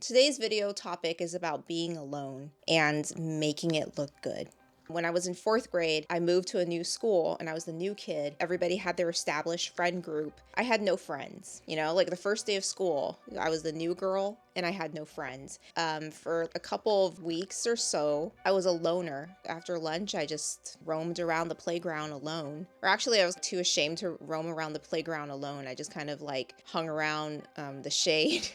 Today's video topic is about being alone and making it look good. When I was in fourth grade, I moved to a new school and I was the new kid. Everybody had their established friend group. I had no friends, like the first day of school, I was the new girl and I had no friends. For a couple of weeks or so, I was a loner. After lunch, I just roamed around the playground alone. Or actually, I was too ashamed to roam around the playground alone. I just kind of hung around the shade.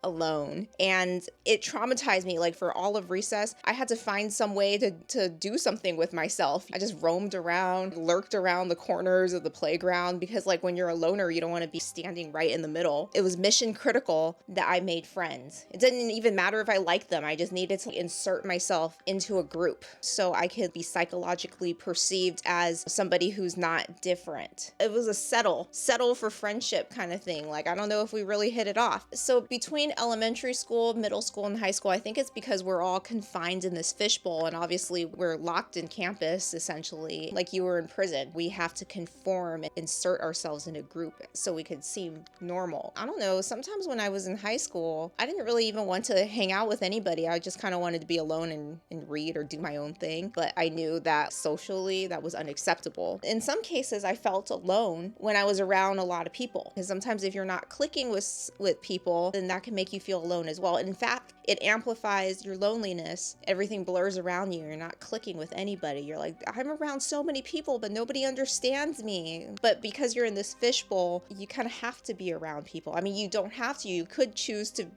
Alone, and it traumatized me. For all of recess, I had to find some way to do something with myself. I just roamed around, lurked around the corners of the playground, because when you're a loner, you don't want to be standing right in the middle. It was mission critical that I made friends. It didn't even matter if I liked them. I just needed to insert myself into a group so I could be psychologically perceived as somebody who's not different. It was a settle for friendship kind of thing. I don't know if we really hit it off. So between elementary school, middle school, and high school, I think it's because we're all confined in this fishbowl, and obviously we're locked in campus, essentially, like you were in prison. We have to conform and insert ourselves in a group so we could seem normal. I don't know, sometimes when I was in high school, I didn't really even want to hang out with anybody. I just kind of wanted to be alone and read or do my own thing, but I knew that socially that was unacceptable. In some cases, I felt alone when I was around a lot of people, because sometimes if you're not clicking with people, then that can make you feel alone as well. And in fact, it amplifies your loneliness. Everything blurs around you. You're not clicking with anybody. You're like, I'm around so many people, but nobody understands me. But because you're in this fishbowl, you kind of have to be around people. I mean, you don't have to. You could choose to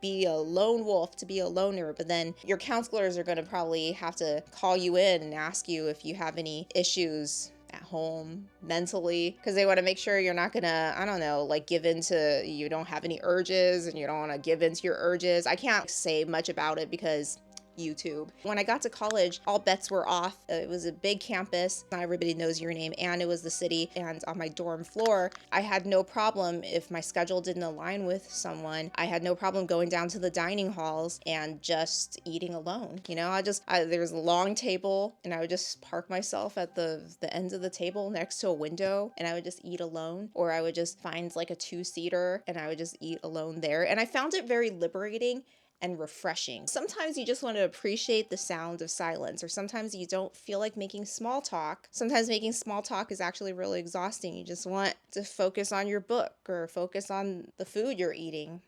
be a lone wolf, to be a loner, but then your counselors are going to probably have to call you in and ask you if you have any issues at home mentally, because they want to make sure you're not gonna, I don't know, give into, you don't have any urges and you don't want to give into your urges. I can't say much about it because YouTube. When I got to college, all bets were off. It was a big campus. Not everybody knows your name, and it was the city. And on my dorm floor, I had no problem if my schedule didn't align with someone. I had no problem going down to the dining halls and just eating alone. There was a long table, and I would just park myself at the end of the table next to a window, and I would just eat alone. Or I would just find a two-seater, and I would just eat alone there. And I found it very liberating and refreshing. Sometimes you just want to appreciate the sound of silence, or sometimes you don't feel like making small talk. Sometimes making small talk is actually really exhausting. You just want to focus on your book or focus on the food you're eating.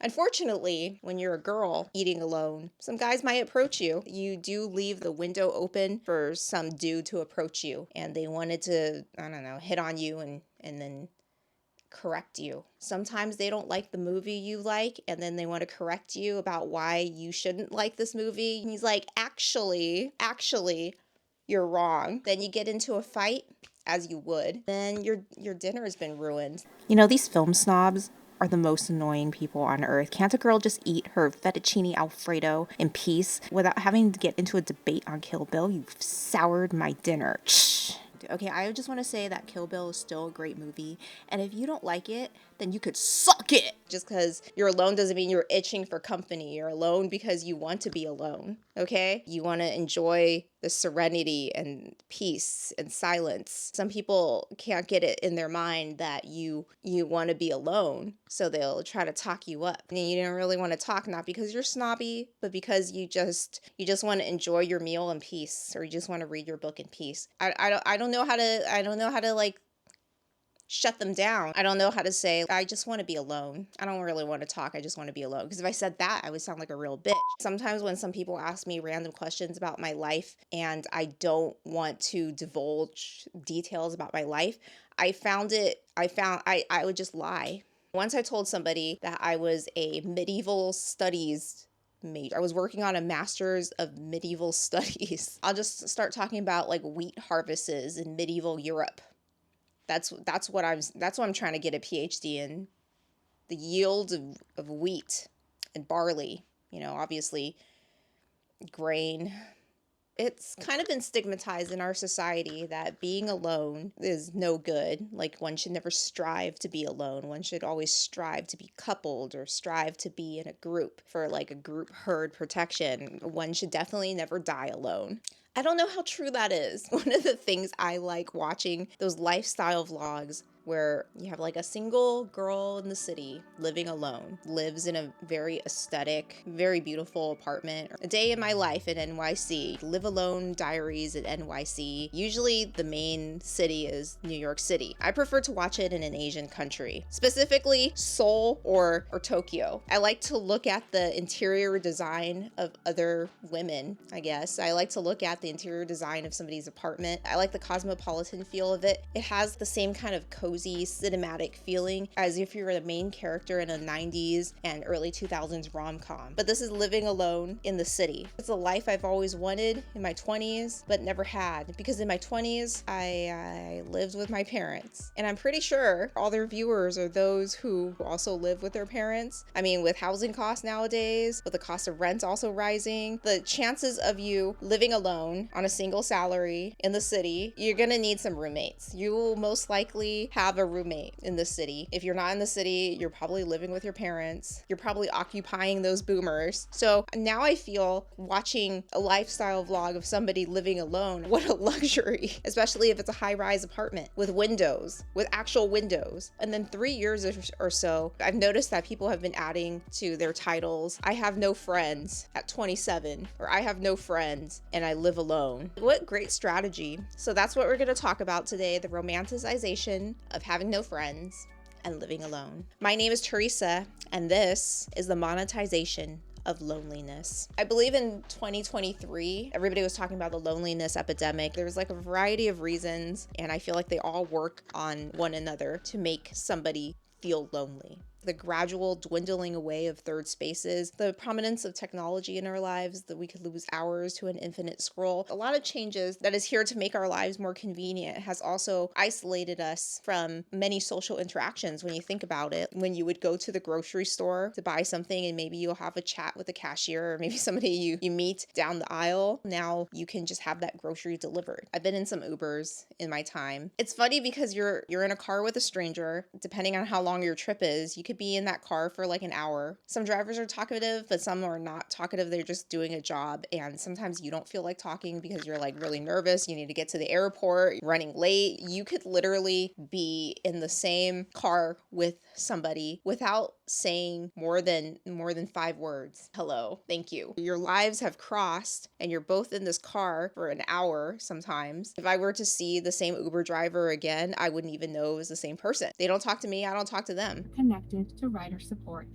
Unfortunately, when you're a girl eating alone, some guys might approach you. You do leave the window open for some dude to approach you, and they wanted to, I don't know, hit on you and then correct you. Sometimes they don't like the movie you like, and then they want to correct you about why you shouldn't like this movie. And he's like, actually, you're wrong. Then you get into a fight, as you would. Then your dinner has been ruined. These film snobs are the most annoying people on earth. Can't a girl just eat her fettuccine alfredo in peace without having to get into a debate on Kill Bill? You've soured my dinner. Okay, I just want to say that Kill Bill is still a great movie, and if you don't like it, then you could suck it! Just because you're alone doesn't mean you're itching for company. You're alone because you want to be alone, okay? You want to enjoy the serenity and peace and silence. Some people can't get it in their mind that you want to be alone, so they'll try to talk you up. And you don't really want to talk, not because you're snobby, but because you just want to enjoy your meal in peace, or you just want to read your book in peace. I don't know how to shut them down. I don't know how to say, I just want to be alone. I don't really want to talk. I just want to be alone. Because if I said that, I would sound like a real bitch. Sometimes when some people ask me random questions about my life and I don't want to divulge details about my life, I would just lie. Once I told somebody that I was a medieval studies major. I was working on a master's of medieval studies. I'll just start talking about wheat harvests in medieval Europe. That's what I'm trying to get a PhD in. The yield of wheat and barley, obviously grain. It's kind of been stigmatized in our society that being alone is no good. One should never strive to be alone. One should always strive to be coupled or strive to be in a group for a group herd protection. One should definitely never die alone. I don't know how true that is. One of the things I like watching, those lifestyle vlogs where you have like a single girl in the city living alone, lives in a very aesthetic, very beautiful apartment. A Day in My Life in NYC, Live Alone Diaries in NYC. Usually the main city is New York City. I prefer to watch it in an Asian country, specifically Seoul or Tokyo. I like to look at the interior design of other women, I guess. I like to look at the interior design of somebody's apartment. I like the cosmopolitan feel of it. It has the same kind of cozy cinematic feeling as if you're the main character in a 90s and early 2000s rom-com. But this is living alone in the city. It's a life I've always wanted in my 20s, but never had, because in my 20s, I lived with my parents. And I'm pretty sure all their viewers are those who also live with their parents. I mean, with housing costs nowadays, with the cost of rent also rising, the chances of you living alone on a single salary in the city, you're gonna need some roommates. You will most likely have a roommate in the city. If you're not in the city, you're probably living with your parents. You're probably occupying those boomers. So now I feel watching a lifestyle vlog of somebody living alone, what a luxury, especially if it's a high-rise apartment with windows, with actual windows. And then 3 years or so, I've noticed that people have been adding to their titles, I have no friends at 27, or I have no friends and I live alone. What great strategy. So that's what we're going to talk about today, the romanticization of having no friends and living alone. My name is Teresa, and this is the monetization of loneliness. I believe in 2023, everybody was talking about the loneliness epidemic. There was like a variety of reasons, and I feel like they all work on one another to make somebody feel lonely. The gradual dwindling away of third spaces, the prominence of technology in our lives, that we could lose hours to an infinite scroll. A lot of changes that is here to make our lives more convenient has also isolated us from many social interactions when you think about it. When you would go to the grocery store to buy something and maybe you'll have a chat with the cashier or maybe somebody you meet down the aisle, now you can just have that grocery delivered. I've been in some Ubers in my time. It's funny because you're in a car with a stranger. Depending on how long your trip is, you could be in that car for like an hour. Some drivers are talkative, but some are not talkative. They're just doing a job. And sometimes you don't feel like talking because you're like really nervous. You need to get to the airport, running late. You could literally be in the same car with somebody without saying more than 5 words. Hello, thank you. Your lives have crossed and you're both in this car for an hour sometimes. If I were to see the same Uber driver again, I wouldn't even know it was the same person. They don't talk to me, I don't talk to them. Connected to rider support.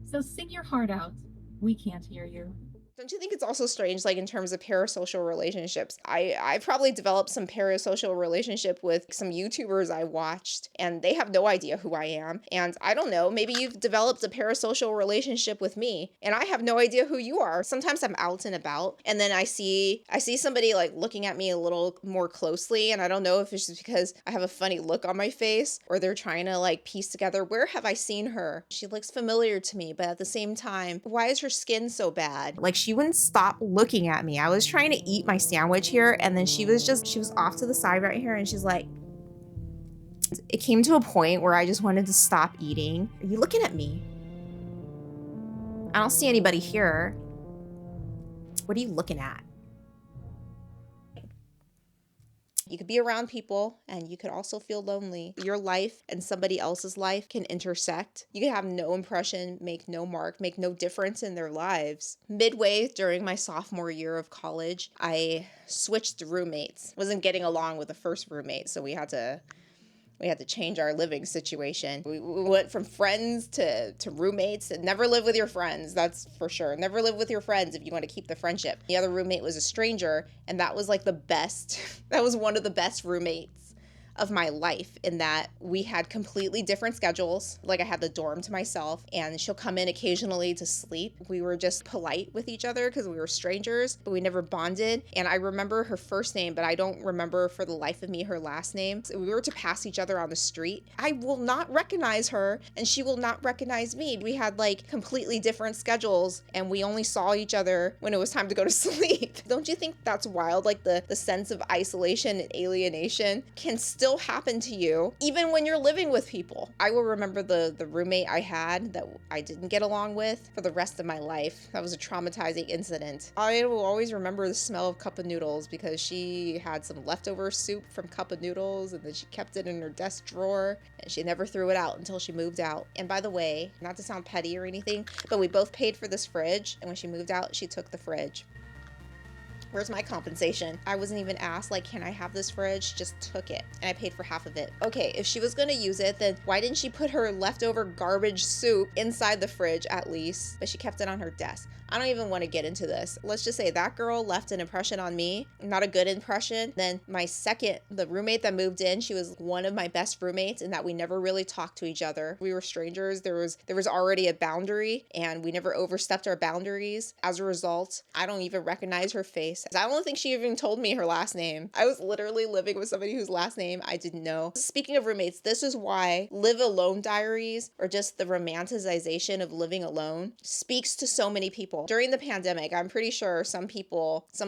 So sing your heart out. We can't hear you. Don't you think it's also strange, like in terms of parasocial relationships? I probably developed some parasocial relationship with some YouTubers I watched, and they have no idea who I am. And I don't know, maybe you've developed a parasocial relationship with me, and I have no idea who you are. Sometimes I'm out and about, and then I see somebody like looking at me a little more closely, and I don't know if it's just because I have a funny look on my face, or they're trying to like piece together, where have I seen her? She looks familiar to me, but at the same time, why is her skin so bad? Like, she wouldn't stop looking at me. I was trying to eat my sandwich here, and then she was off to the side right here, and she's like, it came to a point where I just wanted to stop eating. Are you looking at me? I don't see anybody here. What are you looking at? You could be around people and you could also feel lonely. Your life and somebody else's life can intersect. You can have no impression, make no mark, make no difference in their lives. Midway during my sophomore year of college, I switched roommates. Wasn't getting along with the first roommate, so we had to change our living situation. We went from friends to roommates. Never live with your friends, that's for sure. Never live with your friends if you want to keep the friendship. The other roommate was a stranger, and that was like the best. That was one of the best roommates of my life, in that we had completely different schedules. Like, I had the dorm to myself, and she'll come in occasionally to sleep. We were just polite with each other because we were strangers, but we never bonded. And I remember her first name, but I don't remember for the life of me her last name. So we were to pass each other on the street. I will not recognize her, and she will not recognize me. We had like completely different schedules, and we only saw each other when it was time to go to sleep. Don't you think that's wild? Like, the sense of isolation and alienation can still still happen to you even when you're living with people. I will remember the roommate I had that I didn't get along with for the rest of my life. That was a traumatizing incident. I will always remember the smell of cup of noodles because she had some leftover soup from cup of noodles and then she kept it in her desk drawer and she never threw it out until she moved out. And by the way, not to sound petty or anything, but we both paid for this fridge, and when she moved out, she took the fridge. Where's my compensation? I wasn't even asked, like, can I have this fridge? She just took it, and I paid for half of it. Okay, if she was gonna use it, then why didn't she put her leftover garbage soup inside the fridge at least? But she kept it on her desk. I don't even want to get into this. Let's just say that girl left an impression on me, not a good impression. Then the roommate that moved in, she was one of my best roommates in that we never really talked to each other. We were strangers. There was already a boundary, and we never overstepped our boundaries. As a result, I don't even recognize her face. I don't think she even told me her last name. I was literally living with somebody whose last name I didn't know. Speaking of roommates, this is why live alone diaries, or just the romanticization of living alone, speaks to so many people. During the pandemic, I'm pretty sure some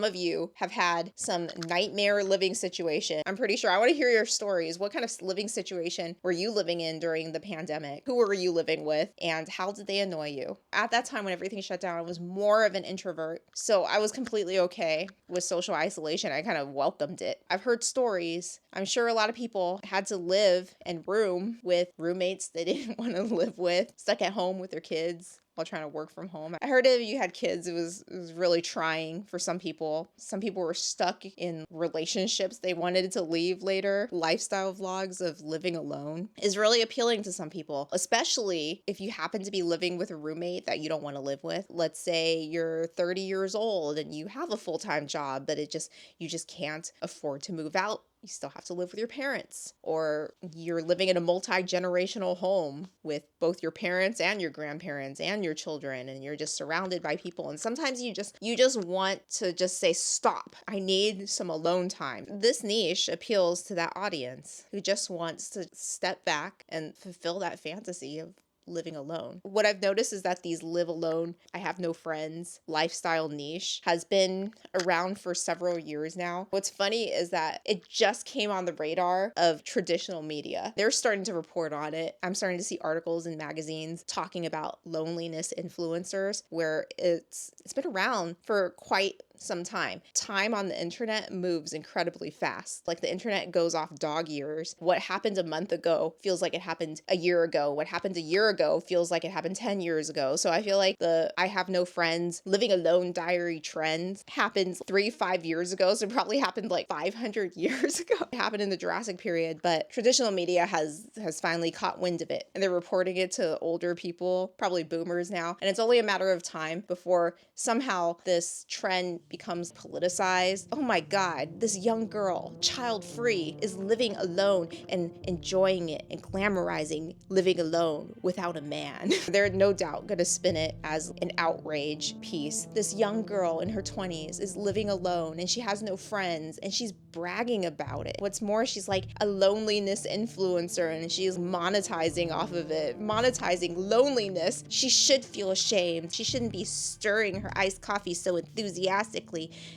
of you have had some nightmare living situation. I'm pretty sure. I want to hear your stories. What kind of living situation were you living in during the pandemic? Who were you living with? And how did they annoy you? At that time when everything shut down, I was more of an introvert. So I was completely okay with social isolation. I kind of welcomed it. I've heard stories. I'm sure a lot of people had to live and room with roommates they didn't want to live with, stuck at home with their kids while trying to work from home. I heard if you had kids, it was really trying for some people. Some people were stuck in relationships they wanted to leave later. Lifestyle vlogs of living alone is really appealing to some people, especially if you happen to be living with a roommate that you don't want to live with. Let's say you're 30 years old and you have a full-time job, but you just can't afford to move out. You still have to live with your parents, or you're living in a multi-generational home with both your parents and your grandparents and your children, and you're just surrounded by people. And sometimes you just want to just say, stop, I need some alone time. This niche appeals to that audience who just wants to step back and fulfill that fantasy of living alone. What I've noticed is that these live alone, I have no friends lifestyle niche has been around for several years now. What's funny is that it just came on the radar of traditional media. They're starting to report on it. I'm starting to see articles in magazines talking about loneliness influencers, where it's been around for quite some time. Time on the internet moves incredibly fast. Like the internet goes off dog years. What happened a month ago feels like it happened a year ago. What happened a year ago feels like it happened 10 years ago. So I feel like the I have no friends, living alone diary trend happened 3-5 years ago. So it probably happened like 500 years ago. It happened in the Jurassic period, but traditional media has finally caught wind of it, and they're reporting it to older people, probably boomers now. And it's only a matter of time before somehow this trend becomes politicized. Oh my God, this young girl, child free, is living alone and enjoying it and glamorizing living alone without a man. They're no doubt gonna spin it as an outrage piece. This young girl in her 20s is living alone and she has no friends and she's bragging about it. What's more, she's like a loneliness influencer and she's monetizing off of it. Monetizing loneliness. She should feel ashamed. She shouldn't be stirring her iced coffee so enthusiastically.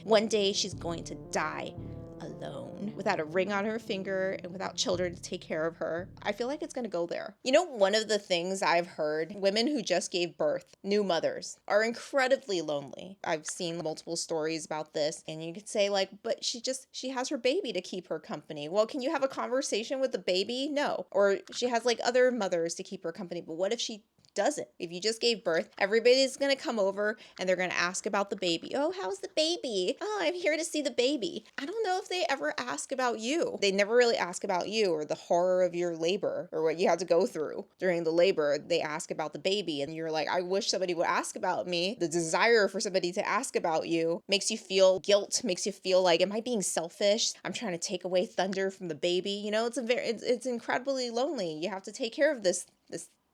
One day she's going to die alone, without a ring on her finger and without children to take care of her. I feel like it's gonna go there. You know, one of the things I've heard, women who just gave birth, new mothers, are incredibly lonely. I've seen multiple stories about this, and you could say like, but she has her baby to keep her company. Well, can you have a conversation with the baby? No. Or she has like other mothers to keep her company, but what if she doesn't? If you just gave birth, everybody's gonna come over and they're gonna ask about the baby. Oh, how's the baby? Oh, I'm here to see the baby. I don't know if they ever ask about you. They never really ask about you or the horror of your labor or what you had to go through during the labor. They ask about the baby and you're like, I wish somebody would ask about me. The desire for somebody to ask about you makes you feel guilt, makes you feel like, am I being selfish? I'm trying to take away thunder from the baby. You know, it's incredibly lonely. You have to take care of this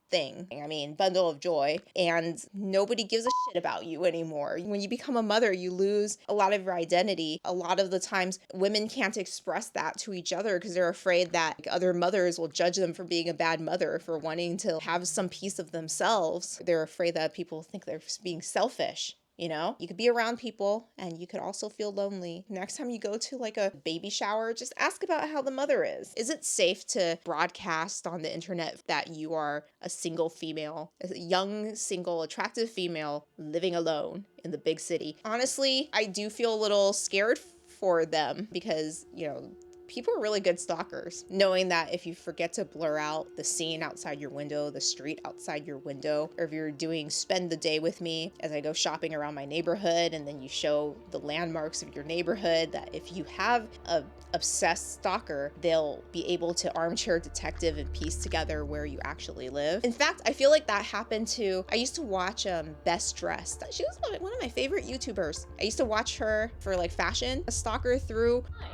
thing. I mean, bundle of joy, and nobody gives a shit about you anymore. When you become a mother, you lose a lot of your identity. A lot of the times, women can't express that to each other because they're afraid that other mothers will judge them for being a bad mother, for wanting to have some piece of themselves. They're afraid that people think they're being selfish. You know, you could be around people and you could also feel lonely. Next time you go to like a baby shower, just ask about how the mother is. Is it safe to broadcast on the internet that you are a single female, a young, single, attractive female living alone in the big city? Honestly, I do feel a little scared for them because, you know, people are really good stalkers. Knowing that if you forget to blur out the scene outside your window, the street outside your window, or if you're doing spend the day with me as I go shopping around my neighborhood and then you show the landmarks of your neighborhood, that if you have a obsessed stalker, they'll be able to armchair detective and piece together where you actually live. In fact, I feel like that happened to, I used to watch Best Dressed. She was one of my favorite YouTubers. I used to watch her for like fashion. A stalker through. Hi.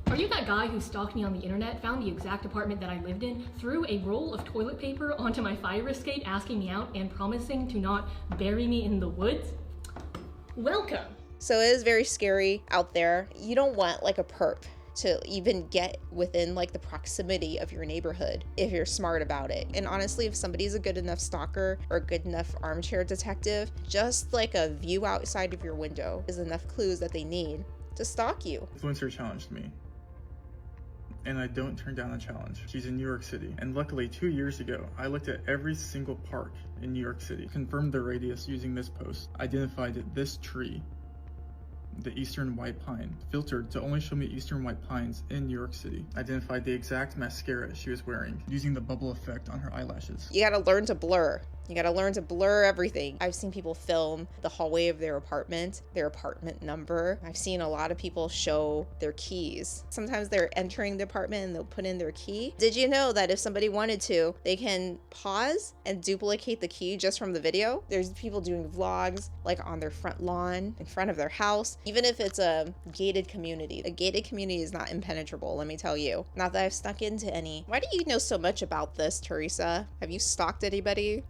Are you that guy who stalked me on the internet, found the exact apartment that I lived in, threw a roll of toilet paper onto my fire escape, asking me out and promising to not bury me in the woods? Welcome. So it is very scary out there. You don't want like a perp to even get within like the proximity of your neighborhood if you're smart about it. And honestly, if somebody's a good enough stalker or a good enough armchair detective, just like a view outside of your window is enough clues that they need to stalk you. Influencer challenged me, and I don't turn down a challenge. She's in New York City, and luckily 2 years ago, I looked at every single park in New York City, confirmed the radius using this post, identified this tree, the eastern white pine, filtered to only show me eastern white pines in New York City, identified the exact mascara she was wearing, using the bubble effect on her eyelashes. You gotta learn to blur. You gotta learn to blur everything. I've seen people film the hallway of their apartment number. I've seen a lot of people show their keys. Sometimes they're entering the apartment and they'll put in their key. Did you know that if somebody wanted to, they can pause and duplicate the key just from the video? There's people doing vlogs like on their front lawn, in front of their house, even if it's a gated community. A gated community is not impenetrable, let me tell you. Not that I've snuck into any. Why do you know so much about this, Teresa? Have you stalked anybody?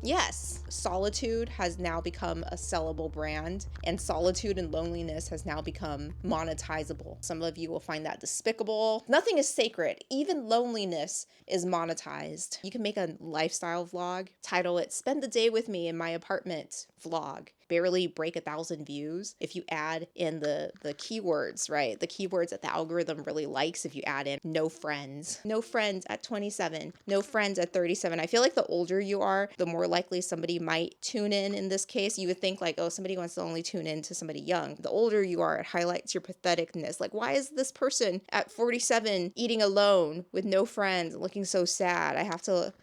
Yes, solitude has now become a sellable brand, and solitude and loneliness has now become monetizable. Some of you will find that despicable. Nothing is sacred. Even loneliness is monetized. You can make a lifestyle vlog, title it "Spend the Day with Me in My Apartment Vlog." Barely break 1,000 views if you add in the keywords, right? The keywords that the algorithm really likes. If you add in no friends at 27, no friends at 37. I feel like the older you are, the more likely somebody might tune in this case. You would think like, oh, somebody wants to only tune in to somebody young. The older you are, it highlights your patheticness. Like, why is this person at 47 eating alone with no friends, looking so sad? I have to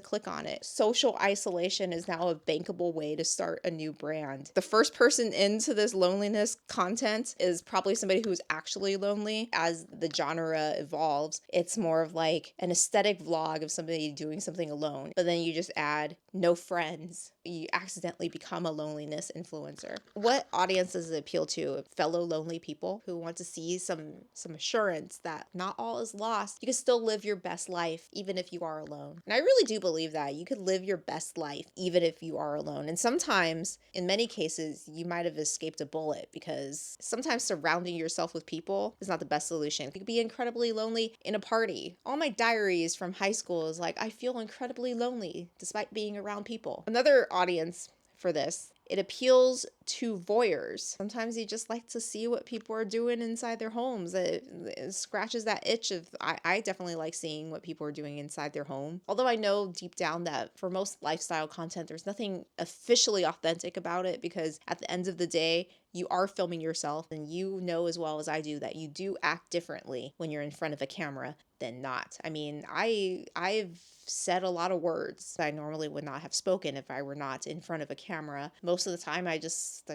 click on it. Social isolation is now a bankable way to start a new brand. The first person into this loneliness content is probably somebody who's actually lonely. As the genre evolves, it's more of like an aesthetic vlog of somebody doing something alone. But then you just add no friends. You accidentally become a loneliness influencer. What audience does it appeal to? Fellow lonely people who want to see some assurance that not all is lost. You can still live your best life even if you are alone. And I really do believe that you could live your best life even if you are alone. And sometimes, in many cases, you might have escaped a bullet, because sometimes surrounding yourself with people is not the best solution. You could be incredibly lonely in a party. All my diaries from high school is like, I feel incredibly lonely despite being around people. Another audience for this, it appeals to voyeurs. Sometimes you just like to see what people are doing inside their homes. It scratches that itch of, I definitely like seeing what people are doing inside their home. Although I know deep down that for most lifestyle content, there's nothing officially authentic about it, because at the end of the day, you are filming yourself, and you know as well as I do that you do act differently when you're in front of a camera than not. I mean, I've said a lot of words that I normally would not have spoken if I were not in front of a camera. Most of the time, I just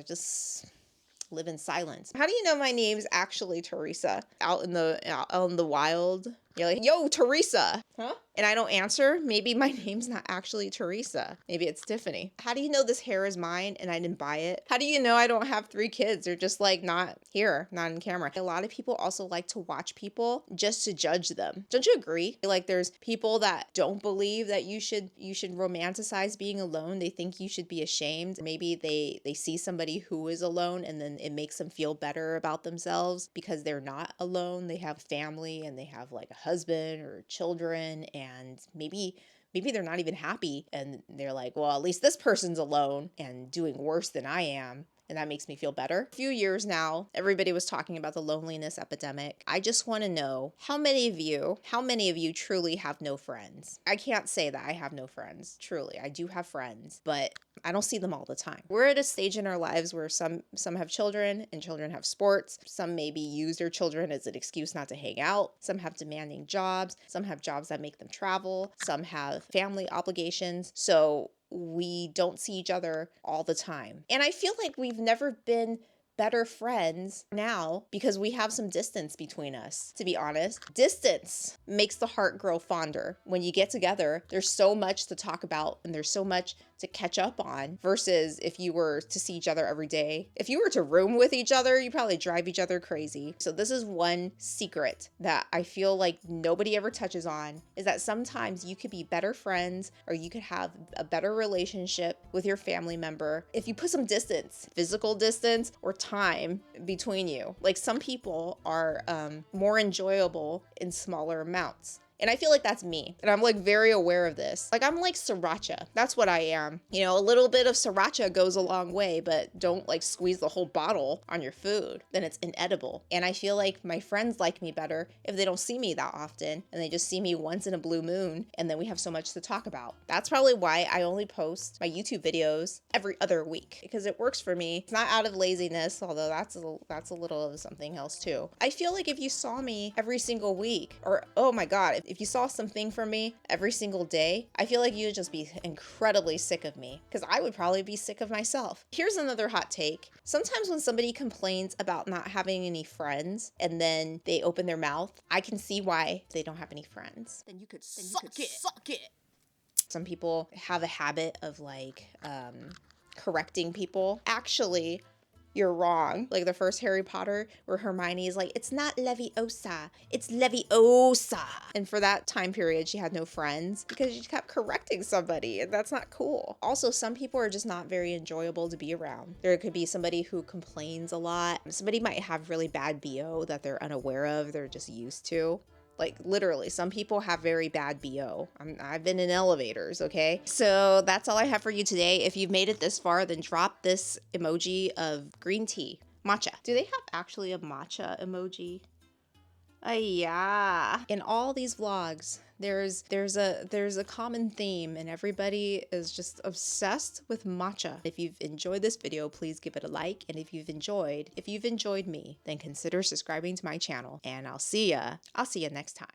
live in silence. How do you know my name's actually Teresa? Out in the wild, you're like, yo, Teresa. Huh? And I don't answer. Maybe my name's not actually Teresa. Maybe it's Tiffany. How do you know this hair is mine and I didn't buy it? How do you know I don't have 3 kids? They're just like not here, not in camera. A lot of people also like to watch people just to judge them. Don't you agree? Like, there's people that don't believe that you should romanticize being alone. They think you should be ashamed. Maybe they see somebody who is alone and then it makes them feel better about themselves because they're not alone. They have family and they have like a husband or children, and maybe Maybe they're not even happy and they're like, well, at least this person's alone and doing worse than I am. And that makes me feel better. A few years now, everybody was talking about the loneliness epidemic. I just want to know how many of you truly have no friends? I can't say that I have no friends. Truly, I do have friends, but I don't see them all the time. We're at a stage in our lives where some have children and children have sports. Some maybe use their children as an excuse not to hang out. Some have demanding jobs. Some have jobs that make them travel. Some have family obligations. So we don't see each other all the time. And I feel like we've never been better friends now because we have some distance between us, to be honest. Distance makes the heart grow fonder. When you get together, there's so much to talk about and there's so much to catch up on versus if you were to see each other every day. If you were to room with each other, you probably drive each other crazy. So this is one secret that I feel like nobody ever touches on, is that sometimes you could be better friends or you could have a better relationship with your family member if you put some distance, physical distance or time between you. Like some people are more enjoyable in smaller amounts. And I feel like that's me. And I'm like very aware of this. Like I'm like sriracha. That's what I am. You know, a little bit of sriracha goes a long way, but don't like squeeze the whole bottle on your food. Then it's inedible. And I feel like my friends like me better if they don't see me that often and they just see me once in a blue moon and then we have so much to talk about. That's probably why I only post my YouTube videos every other week because it works for me. It's not out of laziness, although that's a little of something else too. I feel like if you saw me every single week or oh my God, if you saw something from me every single day, I feel like you'd just be incredibly sick of me because I would probably be sick of myself. Here's another hot take. Sometimes when somebody complains about not having any friends and then they open their mouth, I can see why they don't have any friends. Then you could suck it. Some people have a habit of like correcting people. Actually, you're wrong. Like the first Harry Potter where Hermione is like, it's not Leviosa, it's Leviosa. And for that time period, she had no friends because she kept correcting somebody and that's not cool. Also, some people are just not very enjoyable to be around. There could be somebody who complains a lot. Somebody might have really bad BO that they're unaware of, they're just used to. Like literally, some people have very bad BO. I've been in elevators, okay? So that's all I have for you today. If you've made it this far, then drop this emoji of green tea. Matcha. Do they have actually a matcha emoji? Yeah. In all these vlogs, there's a common theme and everybody is just obsessed with matcha. If you've enjoyed this video, please give it a like. And if you've enjoyed me, then consider subscribing to my channel and I'll see ya next time.